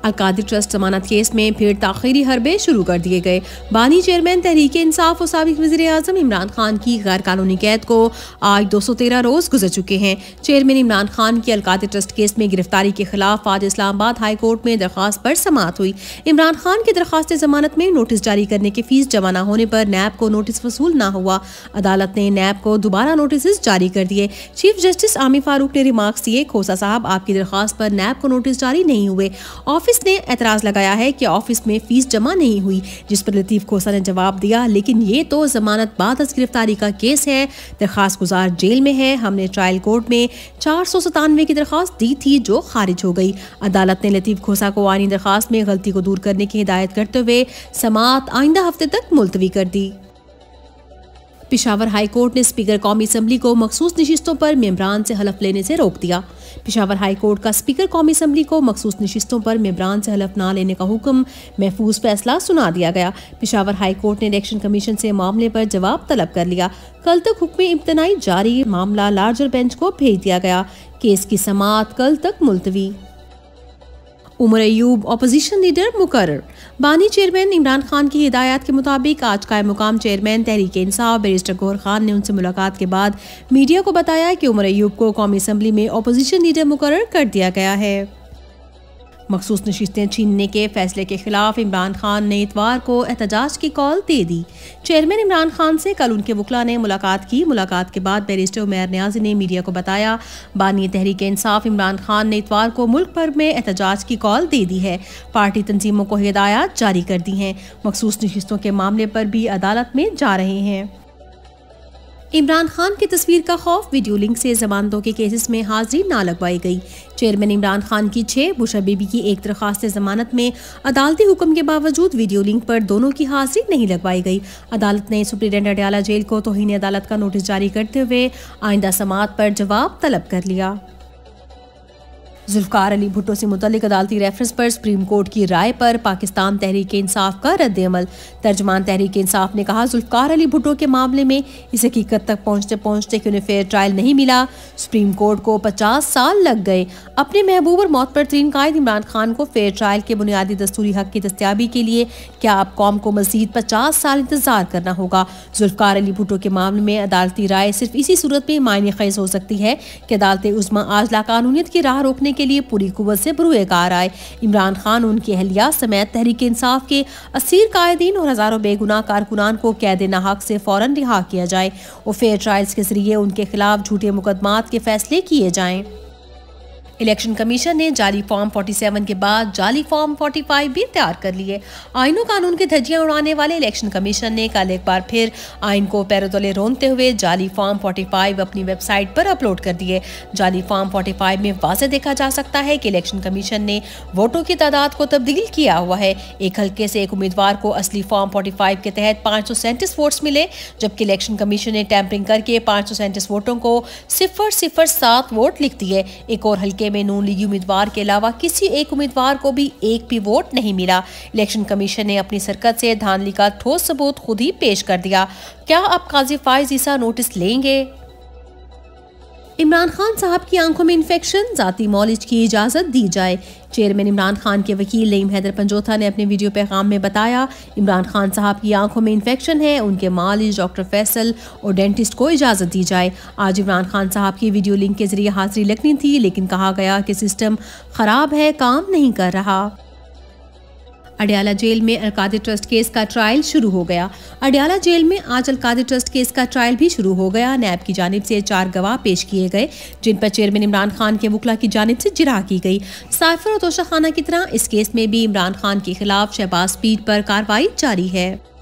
Al-Qadir trust जमानत case में फिर ताखीरी हरबे शुरू कर दिए गए। बानी चेयरमैन तहरीक इंसाफ और साबिक वज़ीर आज़म इमरान खान की गैर कानूनी कैद को आज 213 रोज गुजर चुके हैं। चेयरमैन इमरान खान की अलकादिर ट्रस्ट केस में गिरफ्तारी के खिलाफ आज इस्लामाबाद हाई कोर्ट में दरखास्त पर समाअत हुई। इमरान खान की दरखास्त जमानत में नोटिस जारी करने की फीस जमा न होने पर नैब को नोटिस वसूल न हुआ। अदालत ने नैब को दोबारा नोटिस जारी कर दिए। चीफ जस्टिस आमिर फारूक ने रिमार्क्स दिए, खोसा साहब आपकी दरखास्त पर नैब को नोटिस जारी नहीं हुए। ऑफिस ने एतराज लगाया है कि ऑफिस में फीस जमा नहीं हुई, जिस पर लतीफ खोसा ने जवाब दिया, लेकिन ये तो जमानत बाद अज गिरफ्तारी का केस है, दरखास्त गुजार जेल में है। हमने ट्रायल कोर्ट में 497 की दरखास्त दी थी जो खारिज हो गई। अदालत ने लतीफ खोसा को आईनी दरखास्त में गलती को दूर करने की हिदायत करते हुए समाअत आइंदा हफ्ते तक मुलतवी कर दी। पेशावर हाई कोर्ट ने स्पीकर कौमी असम्बली को मखसूस नशिस्तों पर मेंबरान से हलफ लेने से रोक दिया। पेशावर हाई कोर्ट का स्पीकर कौमी असम्बली को मखसूस नशिस्तों पर मेंबरान से हलफ ना लेने का हुक्म महफूज फैसला सुना दिया गया। पेशावर हाई कोर्ट ने इलेक्शन कमीशन से मामले पर जवाब तलब कर लिया। कल तक हुक्म इम्तनाई जारी, मामला लार्जर बेंच को भेज दिया गया। केस की समाअत कल तक मुलतवी। उमर अयूब अपोजिशन लीडर मुकर्रर। बानी चेयरमैन इमरान खान की हिदायत के मुताबिक आज कायम मुकाम चेयरमैन तहरीक इंसाफ बैरिस्टर गौहर खान ने उनसे मुलाकात के बाद मीडिया को बताया कि उमर अयूब को कौमी असम्बली में अपोजिशन लीडर मुकर्रर कर दिया गया है। मखसूस नशिस्तें छीनने के फैसले के खिलाफ इमरान खान ने इतवार को एहतजाज की कॉल दे दी। चेयरमैन इमरान खान से कल उनके वकला ने मुलाकात की। मुलाकात के बाद बैरिस्टर उमैर न्याजी ने मीडिया को बताया, बानी तहरीक इंसाफ इमरान खान ने इतवार को मुल्क भर में एहतजाज की कॉल दे दी है। पार्टी तंजीमों को हिदायत जारी कर दी हैं। मखसूस नशिस्तों के मामले पर भी अदालत में जा रहे हैं। इमरान खान की तस्वीर का खौफ, वीडियो लिंक से जमानतों के केसेस में हाजिरी ना लगवाई गई। चेयरमैन इमरान खान की 6, बुशरा बीबी की 1 दरखास्त जमानत में अदालती हुक्म के बावजूद वीडियो लिंक पर दोनों की हाजिरी नहीं लगवाई गई। अदालत ने सुप्रीडेंट अडयाला जेल को तौहीन अदालत का नोटिस जारी करते हुए आइंदा समाअत पर जवाब तलब कर लिया। जुल्फकार अली भुट्टो से मुतल्लिक अदालती रेफरेंस पर सुप्रीम कोर्ट की राय पर पाकिस्तान तहरीक इंसाफ का रद्द-ए-अमल। तर्जुमान तहरीक इंसाफ ने कहा, जुल्फकार अली भुट्टो के मामले में इस हकीकत तक पहुंचते पहुंचते कि उन्हें फेयर ट्रायल नहीं मिला, सुप्रीम कोर्ट को 50 साल लग गए। अपने महबूब और मोतबर तरीन कायद इमरान खान को फेयर ट्रायल के बुनियादी दस्तूरी हक की दस्तयाबी के लिए क्या अब कौम को मजीद 50 साल इंतजार करना होगा। जुल्फकार अली भुट्टो के मामले में अदालती राय सिर्फ इसी सूरत में मायने खैज हो सकती है कि अदालत उज़्मा आज लाकानूनियत की राह रोकने के लिए पूरी कुव्वत से बरूएकार आए। इमरान खान, उनकी अहलिया समेत तहरीक इंसाफ के असीर कायदीन और हजारों बेगुनाह कारकुनान को कैद नाहक से फौरन रिहा किया जाए और फेयर ट्रायल्स के जरिए उनके खिलाफ झूठे मुकदमात के फैसले किए जाएं। इलेक्शन कमीशन ने जाली फॉर्म 47 के बाद जाली फॉर्म 45 भी तैयार कर लिए। आईन और कानून की धज्जियां उड़ाने वाले इलेक्शन कमीशन ने कल एक बार फिर आइन को पैरोतले रोनते हुए जाली फॉर्म 45 अपनी वेबसाइट पर अपलोड कर दिए। जाली फॉर्म 45 में वाज़ेह देखा जा सकता है कि इलेक्शन कमीशन ने वोटों की तादाद को तब्दील किया हुआ है। एक हल्के से एक उम्मीदवार को असली फॉर्म 45 के तहत 537 वोट्स मिले, जबकि इलेक्शन कमीशन ने टैंपरिंग करके 537 वोटों को 007 वोट लिख दिए। एक और हल्के में नून लीगी उम्मीदवार के अलावा किसी एक उम्मीदवार को भी एक भी वोट नहीं मिला। इलेक्शन कमीशन ने अपनी सरकत से धांधली का ठोस सबूत खुद ही पेश कर दिया। क्या अब काजी फाइज ईसा नोटिस लेंगे? इमरान खान साहब की आंखों में इन्फेक्शन, जाती मौलिज की इजाजत दी जाए। चेयरमैन इमरान खान के वकील नईम हैदर पंजोथा ने अपने वीडियो पैगाम में बताया, इमरान खान साहब की आंखों में इन्फेक्शन है, उनके मालिज डॉक्टर फैसल और डेंटिस्ट को इजाज़त दी जाए। आज इमरान खान साहब की वीडियो लिंक के जरिए हाजिरी लगनी थी, लेकिन कहा गया कि सिस्टम खराब है, काम नहीं कर रहा। अडयाला जेल में अलकादिर ट्रस्ट केस का ट्रायल शुरू हो गया। अडयाला जेल में आज अलकादिर ट्रस्ट केस का ट्रायल भी शुरू हो गया। नैब की जानिब से 4 गवाह पेश किए गए, जिन पर चेयरमैन इमरान खान के वकला की जानिब से जिरह की गई। साइफर और तोशा खाना की तरह इस केस में भी इमरान खान के खिलाफ शहबाज पीर पर कार्रवाई जारी है।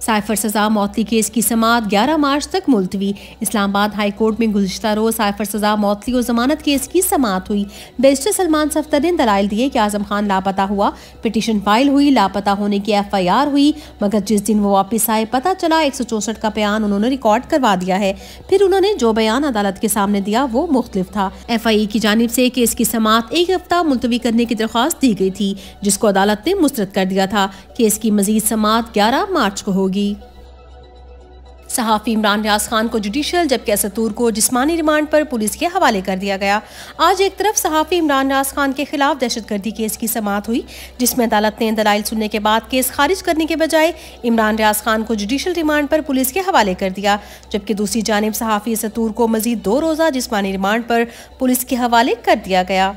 साइफर सजा मौतली केस की समाअत 11 मार्च तक मुलतवी। इस्लामाबाद हाई कोर्ट में गुज़िश्ता रोज साइफर सजा मौतली और जमानत केस की समाअत हुई। बैरिस्टर सलमान सफ्तर ने दलाइल दिए कि आजम खान लापता हुआ, पिटीशन फाइल हुई, लापता होने की FIR हुई, मगर जिस दिन वो वापस आए पता चला 164 का बयान उन्होंने रिकॉर्ड करवा दिया है। फिर उन्होंने जो बयान अदालत के सामने दिया वो मुख्तलिफ था। FIA की जानिब से केस की समाअत 1 हफ्ता मुलतवी करने की दरख्वास्त दी गई थी, जिसको अदालत ने मुस्तरद कर दिया था। केस की मजीद समाअत 11 मार्च को होगी। सहाफ़ी इमरान रियाज खान को जुडिशल जबकि असतूर को जिस्मानी रिमांड पर पुलिस के हवाले कर दिया गया। आज एक तरफ सहाफ़ी इमरान रियाज खान के खिलाफ दहशतगर्दी केस की समाअत हुई, जिसमें अदालत ने दलाइल सुनने के बाद केस खारिज करने के बजाय इमरान रियाज खान को जुडिशल रिमांड पर पुलिस के हवाले कर दिया, जबकि दूसरी जानिब सहाफ़ी असतूर को मजीद 2 रोज़ा जिस्मानी रिमांड पर पुलिस के हवाले कर दिया गया।